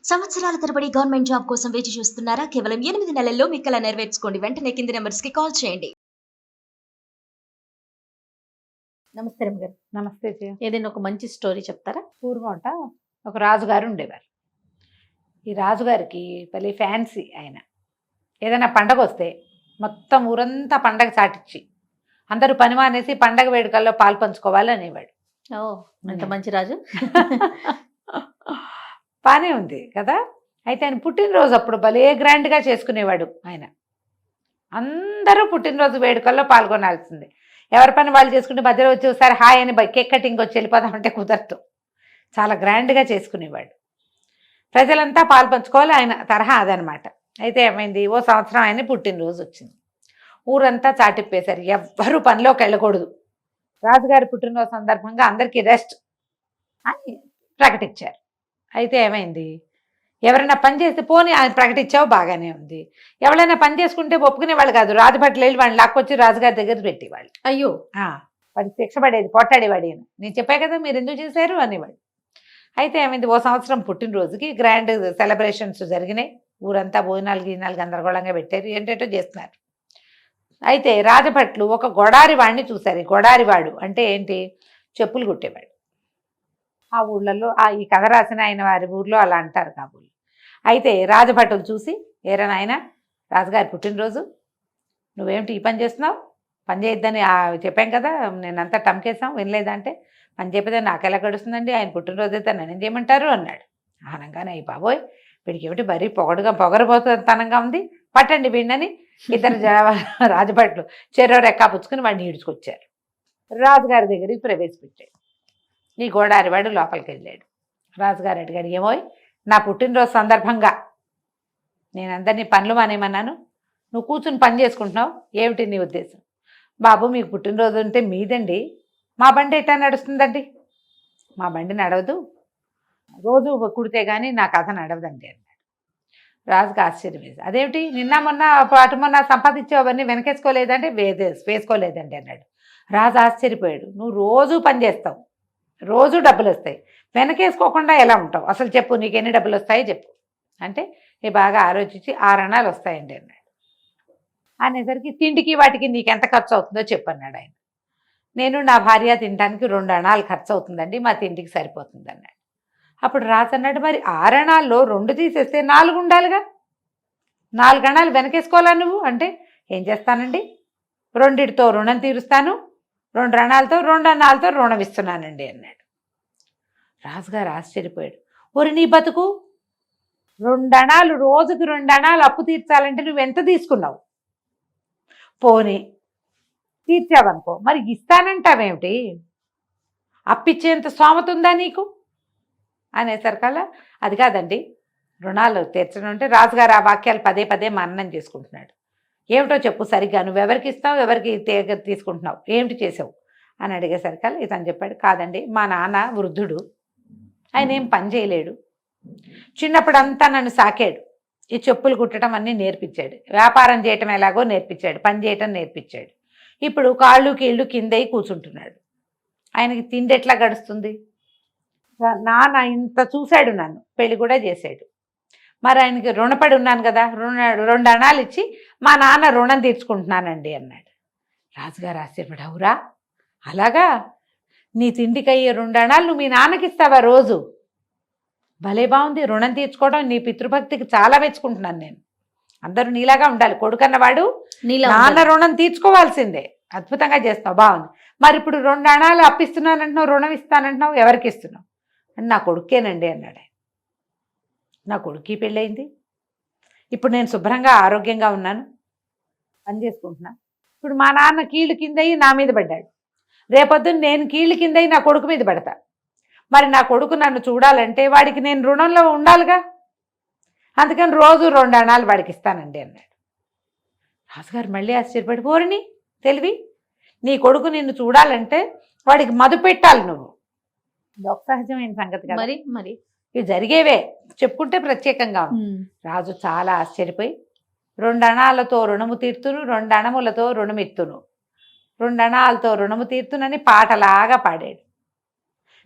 సంవత్సరాల తరబడి government job కోసం వేచి చూస్తున్నారా? కేవలం 8 నెలల్లో మీ కల నెరవేర్చుకోండి. వెంటనే కింది నంబర్స్‌కి కాల్ చేయండి. నమస్తే రమ్మగారు. నమస్తే జయ. ఏదైనా ఒక మంచి స్టోరీ చెప్తారా? పూర్వం ఒక రాజుగారు ఉండేవారు. ఈ రాజుగారికి భలే ఫ్యాన్సీ ఆయన. ఏదైనా పండగ వస్తే మొత్తం ఊరంతా పండగ చాటిచ్చి అందరూ పని మానేసి పండగ వేడుకల్లో పాలు పంచుకోవాలి అనేవాడు. ఓ, ఎంత మంచి రాజు. బానే ఉంది కదా. అయితే ఆయన పుట్టినరోజు అప్పుడు భలే గ్రాండ్గా చేసుకునేవాడు ఆయన. అందరూ పుట్టినరోజు వేడుకల్లో పాల్గొనాల్సిందే. ఎవరి పని వాళ్ళు చేసుకుంటే మధ్యలో వచ్చి ఒకసారి హాయ్ అని కేక్ కటింగ్ వచ్చి వెళ్ళిపోదామంటే కుదరదు. చాలా గ్రాండ్గా చేసుకునేవాడు. ప్రజలంతా పాలు పంచుకోవాలి, ఆయన తరహా అదనమాట. అయితే ఏమైంది, ఓ సంవత్సరం ఆయన పుట్టినరోజు వచ్చింది. ఊరంతా చాటిప్పేశారు, ఎవ్వరూ పనిలోకి వెళ్ళకూడదు, రాజుగారి పుట్టినరోజు సందర్భంగా అందరికీ రెస్ట్ అని ప్రకటించారు. అయితే ఏమైంది, ఎవరైనా పని చేస్తే పోనీ ఆయన ప్రకటించావు బాగానే ఉంది, ఎవరైనా పని చేసుకుంటే ఒప్పుకునేవాళ్ళు కాదు. రాజభట్లు వెళ్ళి వాళ్ళని లాక్కొచ్చి రాజుగారి దగ్గర పెట్టేవాళ్ళు. అయ్యో, వాడికి శిక్ష పడేది, పొట్టాడేవాడు. నేను చెప్పా కదా మీరు ఎందుకు చేశారు అనేవాడు. అయితే ఏమైంది, ఓ సంవత్సరం పుట్టినరోజుకి గ్రాండ్ సెలబ్రేషన్స్ జరిగినాయి. ఊరంతా భోజనాలు గీనాలు గందరగోళంగా పెట్టారు, ఏంటేటో చేస్తున్నారు. అయితే రాజభట్లు ఒక గొడారి వాడిని చూశారు. ఈ గొడారివాడు అంటే ఏంటి, చెప్పులు కుట్టేవాడు. ఆ ఊళ్ళల్లో ఈ కథ రాసిన ఆయన వారి ఊర్లో అలా అంటారు కాబోలు. అయితే రాజభటులు చూసి, ఏరా నాయన, రాజుగారి పుట్టినరోజు, నువ్వేమిటి ఈ పని చేస్తున్నావు, పని చేయొద్దని చెప్పాం కదా, నేనంతా టమ్కేసాం, వినలేదంటే, పని చెప్పేది నాకు ఎలా గడుస్తుందండి, ఆయన పుట్టినరోజు అయితే నన్ను చేయమంటారు అన్నాడు. అనగానే అయ్యి బాబోయ్, వీడికి ఏమిటి మరీ పొగరబోతనంగా ఉంది, పట్టండి వీడినని ఇద్దరు రాజభట్లు చెరో రెక్కా పుచ్చుకుని వాడిని ఈడ్చుకొచ్చారు. రాజుగారి దగ్గరికి ప్రవేశపెట్టాడు. ఈ గోడారివాడు లోపలికి వెళ్ళాడు. రాజుగారు అడిగాడు, ఏమోయ్, నా పుట్టినరోజు సందర్భంగా నేను అందరినీ పనులు మానేమన్నాను, నువ్వు కూర్చుని పని చేసుకుంటున్నావు, ఏమిటి నీ ఉద్దేశం? బాబు, మీకు పుట్టినరోజు ఉంటే మీదండి, మా బండి ఎట్టా నడుస్తుందండి? మా బండి నడవదు, రోజు కుడితే కానీ నా కథ నడవదండి అన్నాడు. రాజుకి ఆశ్చర్యం వేసి, అదేమిటి, నిన్న మొన్న అటు మొన్న సంపాదించావు అవన్నీ వెనకేసుకోలేదంటే వేసుకోలేదండి అన్నాడు. రాజు ఆశ్చర్యపోయాడు. నువ్వు రోజు పని చేస్తావు, రోజు డబ్బులు వస్తాయి, వెనకేసుకోకుండా ఎలా ఉంటావు, అసలు చెప్పు, నీకు ఎన్ని డబ్బులు వస్తాయో చెప్పు అంటే, నీ బాగా ఆలోచించి 6 అణాలు వస్తాయండి అన్నాడు. అనేసరికి తిండికి వాటికి నీకు ఎంత ఖర్చు అవుతుందో చెప్పు అన్నాడు ఆయన. నేను నా భార్య తినడానికి 2 అణాలు ఖర్చు అవుతుందండి, మా తిండికి సరిపోతుంది అన్నాడు. అప్పుడు రాజు అన్నాడు, మరి 6 అణాల్లో 2 తీసేస్తే 4 ఉండాలిగా, 4 అణాలు వెనకేసుకోవాలా నువ్వు అంటే, ఏం చేస్తానండి, 2తో రుణం తీరుస్తాను, 2 అణాలతో 2 అణాలతో రుణం ఇస్తున్నానండి అన్నాడు. రాజుగారు ఆశ్చర్యపోయాడు. ఒరి నీ బతుకు, 2 అణాలు, రోజుకి 2 అణాలు అప్పు తీర్చాలంటే నువ్వు ఎంత తీసుకున్నావు? పోనీ తీర్చావనుకో, మరి ఇస్తానంటావేమిటి, అప్పిచ్చేంత స్తోమత ఉందా నీకు అనేసరికల్లా, అది కాదండి, రుణాలు తీర్చడం అంటే, రాజుగారు ఆ వాక్యాలు పదే పదే మననం చేసుకుంటున్నాడు. ఏమిటో చెప్పు సరిగ్గా, నువ్వెవరికి ఇస్తావు, ఎవరికి తీసుకుంటున్నావు, ఏమిటి చేసావు అని అడిగేసరికల్లా ఇతను చెప్పాడు, కాదండి, మా నాన్న వృద్ధుడు, ఆయన ఏం పని చేయలేడు, చిన్నప్పుడు అంతా నన్ను సాకాడు, ఈ చెప్పులు కుట్టడం అన్నీ నేర్పించాడు, వ్యాపారం చేయటం ఎలాగో నేర్పించాడు, పని చేయటం నేర్పించాడు. ఇప్పుడు కాళ్ళు కీళ్ళు కిందయి కూర్చుంటున్నాడు, ఆయనకి తిండి ఎట్లా గడుస్తుంది? నాన్న ఇంత చూశాడు, నన్ను పెళ్లి కూడా చేశాడు, మరి ఆయనకి రుణపడి ఉన్నాను కదా, 2 అణాలు ఇచ్చి మా నాన్న రుణం తీర్చుకుంటున్నానండి అన్నాడు. రాజుగారు ఆశ్చర్యపడి, అవురా, అలాగా, నీ తిండికి అయ్యే 2 అణాలు నువ్వు మీ నాన్నకి ఇస్తావా రోజు? భలే బాగుంది, రుణం తీర్చుకోవడం, నీ పితృభక్తికి చాలా మెచ్చుకుంటున్నాను నేను. అందరూ నీలాగా ఉండాలి, కొడుకన్నవాడు నాన్న రుణం తీర్చుకోవాల్సిందే, అద్భుతంగా చేస్తావు, బాగుంది. మరి ఇప్పుడు 2 అణాలు అప్పిస్తున్నానంటున్నావు, రుణం ఇస్తానంటున్నావు, ఎవరికి ఇస్తున్నావు అని, నా కొడుకేనండి అన్నాడు. నా కొడుక్కి పెళ్ళయింది, ఇప్పుడు నేను శుభ్రంగా ఆరోగ్యంగా ఉన్నాను, పని చేసుకుంటున్నా, ఇప్పుడు మా నాన్న కీళ్ళు కిందయి నా మీద పడ్డాడు, రేపొద్దున నేను కీళ్ళు కిందయి నా కొడుకు మీద పడతా, మరి నా కొడుకు నన్ను చూడాలంటే వాడికి నేను రుణంలో ఉండాలిగా, అందుకని రోజు 2 అణాలు వాడికి ఇస్తానండి అన్నాడు. రాజుగారు మళ్ళీ ఆశ్చర్యపడి, పోరిని తెలివి, నీ కొడుకు నిన్ను చూడాలంటే వాడికి మధు పెట్టాలి నువ్వు, లోక సహజమైన సంగతి కదా, మరి ఇవి జరిగేవే చెప్పుకుంటే ప్రత్యేకంగా ఉంది. రాజు చాలా ఆశ్చర్యపోయి, 2 అణాలతో రుణము తీర్తును, 2 అణములతో రుణమిత్తును, 2 అణాలతో రుణము తీర్తునని పాటలాగా పాడాడు.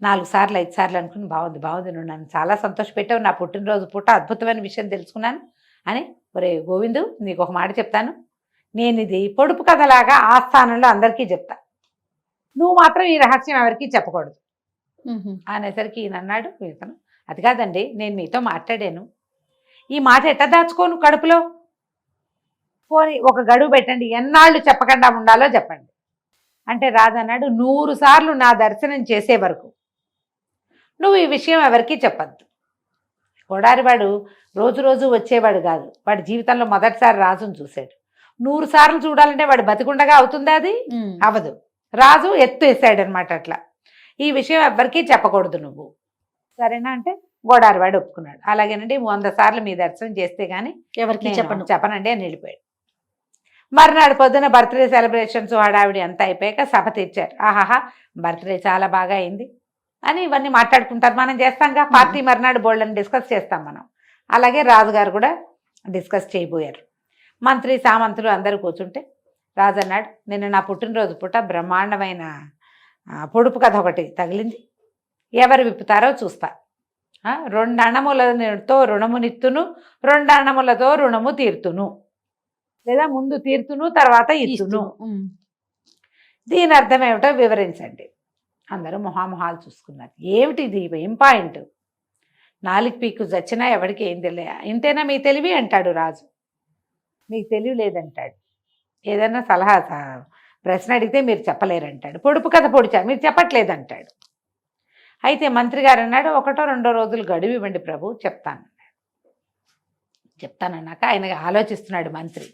4 సార్లు 5 సార్లు అనుకుని బాగుంది బాగుంది, నువ్వు నన్ను చాలా సంతోషపెట్టావు, నా పుట్టినరోజు పూట అద్భుతమైన విషయం తెలుసుకున్నాను అని. ఒరే గోవిందు, నీకు ఒక మాట చెప్తాను, నేను ఇది పొడుపు కథలాగా ఆస్థానంలో అందరికీ చెప్తా, నువ్వు మాత్రం ఈ రహస్యం ఎవరికీ చెప్పకూడదు అనేసరికి ఈయన అన్నాడు, ఇతను అది కాదండి, నేను మీతో మాట్లాడాను, ఈ మాట ఎట్లా దాచుకోను కడుపులో, పోనీ ఒక గడువు పెట్టండి, ఎన్నాళ్ళు చెప్పకుండా ఉండాలో చెప్పండి అంటే. రాజన్నాడు, 100 సార్లు నా దర్శనం చేసే వరకు నువ్వు ఈ విషయం ఎవరికీ చెప్పద్దు. కొడారివాడు రోజు రోజు వచ్చేవాడు కాదు, వాడి జీవితంలో మొదటిసారి రాజును చూశాడు. 100 సార్లు చూడాలంటే వాడు బతికుండగా అవుతుందా? అది అవదు. రాజు ఎత్తు వేసాడు అనమాట. అట్లా ఈ విషయం ఎవ్వరికీ చెప్పకూడదు నువ్వు, సరేనా అంటే గోడారివాడు ఒప్పుకున్నాడు. అలాగేనండి, 100 సార్లు మీ దర్శనం చేస్తే గానీ ఎవరికి చెప్పనండి అని వెళ్ళిపోయాడు. మర్నాడు పొద్దున బర్త్డే సెలబ్రేషన్స్ హడావిడి అంతా అయిపోయాక సభ తెచ్చారు. ఆహాహా, బర్త్డే చాలా బాగా అయింది అని ఇవన్నీ మాట్లాడుకుంటారు. మనం చేస్తాంగా పార్టీ, మర్నాడు బోల్డని డిస్కస్ చేస్తాం మనం. అలాగే రాజుగారు కూడా డిస్కస్ చేయబోయారు. మంత్రి సామంతులు అందరూ కూర్చుంటే రాజు అన్నాడు, నిన్న నా పుట్టినరోజు పూట బ్రహ్మాండమైన పొడుపు కథ ఒకటి తగిలింది, ఎవరు విప్పుతారో చూస్తా. 2 అణములతో రుణమునిత్తును, 2 అణములతో రుణము తీర్తును, లేదా ముందు తీర్తును తర్వాత ఇత్తును. దీని అర్థం ఏమిటో వివరించండి. అందరూ మొహామొహాలు చూసుకున్నారు. ఏమిటిది, ఏం పాయింట్? 4 పీకు చచ్చినా ఎవరికి ఏం తెలియ, ఇంతేనా మీ తెలివి అంటాడు రాజు. మీకు తెలివి లేదంటాడు. ఏదైనా సలహా ప్రశ్న అడిగితే మీరు చెప్పలేరంటాడు. పొడుపు కథ పొడిచా మీరు చెప్పట్లేదంటాడు. అయితే మంత్రి గారు అన్నాడు, 1 or 2 రోజులు గడువు ఇవ్వండి ప్రభు, చెప్తానన్నాక ఆయన ఆలోచిస్తున్నాడు మంత్రి.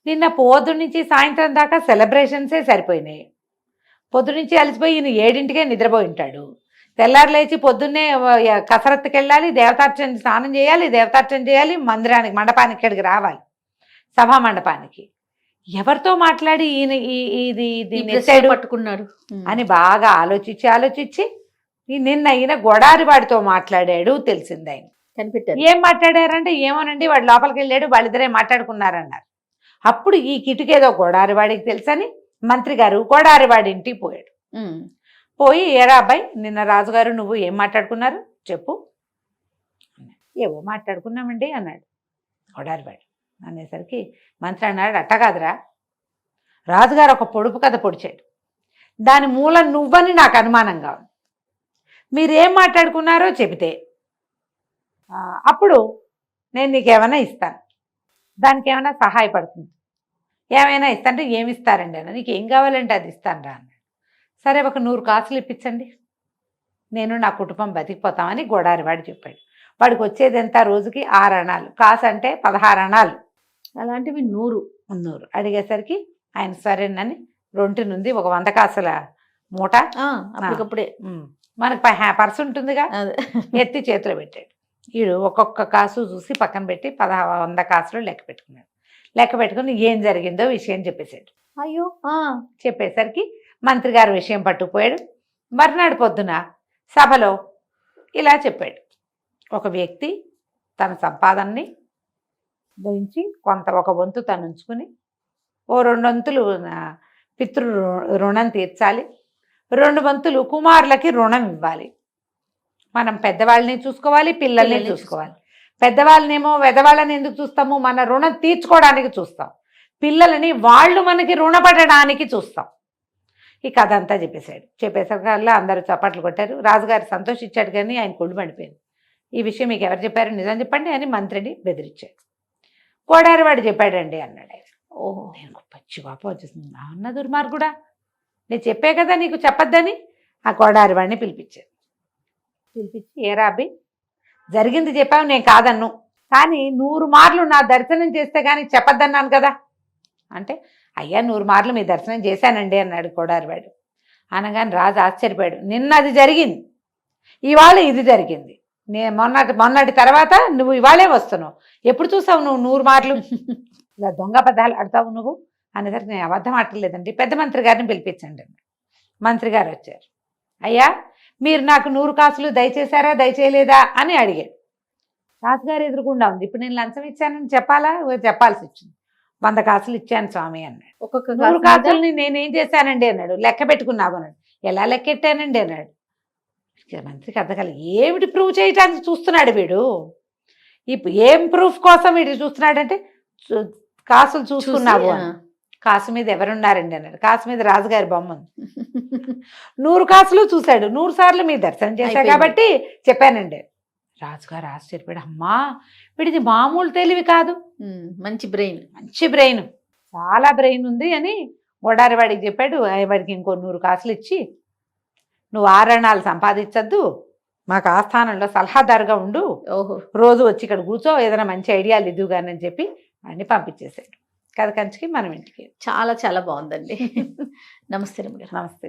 నిన్న పొద్దు నుంచి సాయంత్రం దాకా సెలబ్రేషన్సే సరిపోయినాయి. పొద్దు నుంచి అలసిపోయి ఈయన 7ంటికే నిద్రపోయి ఉంటాడు. తెల్లారు లేచి పొద్దున్నే కసరత్తుకి వెళ్ళాలి, దేవతార్చన స్నానం చేయాలి, దేవతార్చన చేయాలి, మందిరానికి మండపానికి ఇక్కడికి రావాలి, సభా మండపానికి. ఎవరితో మాట్లాడి ఈయన ఇది పట్టుకున్నాడు అని బాగా ఆలోచించి నిన్న ఈయన గొడారివాడితో మాట్లాడాడు తెలిసింది. ఆయన కనిపెట్టారు. ఏం మాట్లాడారంటే, ఏమోనండి వాడు లోపలికి వెళ్ళాడు, వాళ్ళిద్దరే మాట్లాడుకున్నారన్నారు. అప్పుడు ఈ కిటుకేదో గొడారివాడికి తెలుసని మంత్రి గారు గొడారివాడి ఇంటికి పోయాడు. పోయి, ఏరా అబ్బాయి, నిన్న రాజుగారు నువ్వు ఏం మాట్లాడుకున్నారు చెప్పు. ఏవో మాట్లాడుకున్నామండి అన్నాడు గొడారివాడు. అనేసరికి మంత్రి అన్నాడు, అట్ట కాదురా, రాజుగారు ఒక పొడుపు కథ పొడిచాడు, దాని మూలం నువ్వని నాకు అనుమానంగా ఉంది. మీరేం మాట్లాడుకున్నారో చెబితే అప్పుడు నేను నీకేమైనా ఇస్తాను, దానికి ఏమైనా సహాయపడుతుంది, ఏమైనా ఇస్తాంటే ఏమి ఇస్తారండి అన్న, నీకు ఏం కావాలంటే అది ఇస్తాను రా అన్నాడు. సరే, ఒక 100 కాసులు ఇప్పించండి, నేను నా కుటుంబం బతికిపోతామని గొడారివాడు చెప్పాడు. వాడికి వచ్చేది ఎంత రోజుకి 6 అణాలు, కాసు అంటే 16 అణాలు, అలాంటివి 100 అడిగేసరికి ఆయన సరేనని రొంటి నుండి ఒక 100 కాసుల మూట అప్పటికప్పుడే మనకు పర్సు ఉంటుందిగా, ఎత్తి చేతిలో పెట్టాడు. వీడు ఒక్కొక్క కాసు చూసి పక్కన పెట్టి 100 కాసులు లెక్క పెట్టుకున్నాడు. లెక్క పెట్టుకుని ఏం జరిగిందో విషయం చెప్పేశాడు. అయ్యో చెప్పేసరికి మంత్రి గారు విషయం పట్టుకుపోయాడు. మర్నాడు పొద్దున సభలో ఇలా చెప్పాడు, ఒక వ్యక్తి తన సంపాదనని గురించి ఒక వంతు తను ఉంచుకుని ఓ 2 వంతులు పితృ రుణం తీర్చాలి, 2 వంతులు కుమారులకి రుణం ఇవ్వాలి. మనం పెద్దవాళ్ళని చూసుకోవాలి, పిల్లల్ని చూసుకోవాలి. పెద్దవాళ్ళనేమో వెదవాళ్ళని ఎందుకు చూస్తాము, మన రుణం తీర్చుకోవడానికి చూస్తాం. పిల్లలని వాళ్ళు మనకి రుణపడడానికి చూస్తాం. ఈ కథ అంతా చెప్పేసరికల్లా అందరూ చప్పట్లు కొట్టారు. రాజుగారు సంతోషించాడు, కానీ ఆయన కొళ్ళు మండిపోయింది. ఈ విషయం మీకు ఎవరు చెప్పారు, నిజం చెప్పండి అని మంత్రిని బెదిరించాడు. కోడారివాడు చెప్పాడండి అన్నాడు ఆయన. ఓహో, నేను పచ్చి పాప వచ్చేసింది, అన్న దుర్మార్గుడా, నేను చెప్పే కదా నీకు చెప్పొద్దని. ఆ కోడారివాడిని పిలిపించి ఏరా అబ్బి, జరిగింది చెప్పావు, నేను కాదన్ను, కానీ 100 మార్లు నా దర్శనం చేస్తే కానీ చెప్పొద్దన్నాను కదా అంటే, అయ్యా 100 మార్లు మీ దర్శనం చేశానండి అన్నాడు కోడారివాడు. అనగానే రాజు ఆశ్చర్యపోయాడు. నిన్న అది జరిగింది, ఇవాళ ఇది జరిగింది, మొన్నటి తర్వాత నువ్వు ఇవాళే వస్తున్నావు, ఎప్పుడు చూసావు నువ్వు 100 మార్లు ఇలా దొంగ పదాలు ఆడతావు నువ్వు అనేసరికి, నేను అబద్ధం ఆడలేదండి, పెద్ద మంత్రి గారిని పిలిపించండి. మంత్రి గారు వచ్చారు. అయ్యా, మీరు నాకు 100 కాసులు దయచేశారా దయచేయలేదా అని అడిగాడు. రాజుగారు ఎదురుకుండా ఉంది. ఇప్పుడు నేను లంచం ఇచ్చానని చెప్పాల్సి వచ్చింది. 100 కాసులు ఇచ్చాను స్వామి అన్నాడు. ఒక్కొక్క 100 కాసులని నేనేం చేశానండి అన్నాడు. లెక్క పెట్టుకున్నావు అన్నాడు. ఎలా లెక్కెట్టానండి అన్నాడు. మంత్రికి అర్థం కాలేదు, ఏమిటి ప్రూవ్ చేయడానికి చూస్తున్నాడు వీడు, ఇప్పుడు ఏం ప్రూఫ్ కోసం వీడు చూస్తున్నాడంటే కాసులు చూసుకున్నావు అని. కాసు మీద ఎవరున్నారండి అన్నాడు. కాసు మీద రాజుగారి బొమ్మ ఉంది. 100 కాసులు చూశాడు, 100 సార్లు మీ దర్శనం చేశా అయిపోయింది. కాబట్టి చెప్పానండి. రాజుగారు ఆశ్చర్యపోయాడు, అమ్మా వీడిది మామూలు తెలివి కాదు, మంచి బ్రెయిన్. మంచి బ్రెయిన్, చాలా బ్రెయిన్ ఉంది అని గొడారి వాడికి చెప్పాడు. వాడికి ఇంకో 100 కాసులు ఇచ్చి, నువ్వు ఆరణాలు సంపాదించద్దు, మాకు ఆస్థానంలో సలహాదారుగా ఉండు, ఓహో, రోజు వచ్చి ఇక్కడ కూర్చో, ఏదైనా మంచి ఐడియాలు ఇద్దుగానని చెప్పి వాడిని పంపించేశాడు. కథ కంచికి మనం ఇంటికి. చాలా చాలా బాగుందండి. నమస్తే రమ్య గారు. నమస్తే.